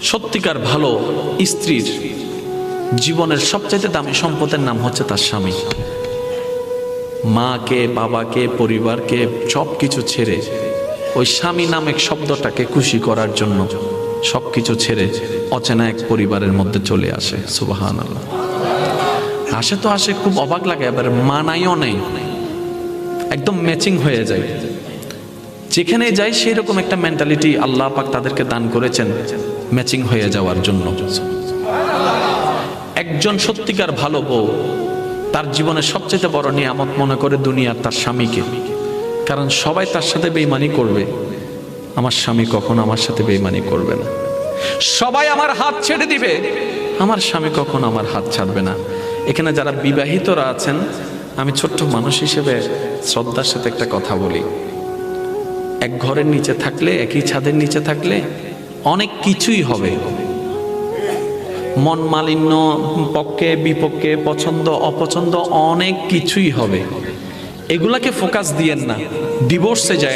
সত্যিকার ভালো স্ত্রীর জীবনের সবচাইতে দামি সম্পদের নাম হচ্ছে তার স্বামী। মাকে, বাবাকে, পরিবারকে সব কিছু ছেড়ে ওই স্বামী নামক শব্দটাকে খুশি করার জন্য সবকিছু ছেড়ে অচেনা এক পরিবারের মধ্যে চলে আসে। সুবহানাল্লাহ। আসে তো আসে, খুব অবাক লাগে, আবার মানাইও নেই, একদম ম্যাচিং হয়ে যায়। যেখানে যাই সেই রকম একটা মেন্টালিটি আল্লাহ পাক তাদেরকে দান করেছেন ম্যাচিং হয়ে যাওয়ার জন্য। একজন সত্যিকার ভালো বউ তার জীবনের সবচেয়ে বড় নিয়ামত মনে করে দুনিয়ার তার স্বামীকে। কারণ সবাই তার সাথে বেঈমানি করবে, আমার স্বামী কখনো আমার সাথে বেঈমানি করবে না। সবাই আমার হাত ছেড়ে দিবে, আমার স্বামী কখনো আমার হাত ছাড়বে না। এখানে যারা বিবাহিতরা আছেন, আমি ছোট্ট মানুষ হিসেবে শ্রদ্ধার সাথে একটা কথা বলি। এক ঘরের নিচে থাকলে, একই ছাদের নিচে থাকলে অনেক কিছুই হবে, মন মালিন্য, পক্ষে বিপক্ষে, পছন্দ অপছন্দ অনেক কিছুই হবে। এগুলাকে ফোকাস দিয়েন না, ডিভোর্সে যায়।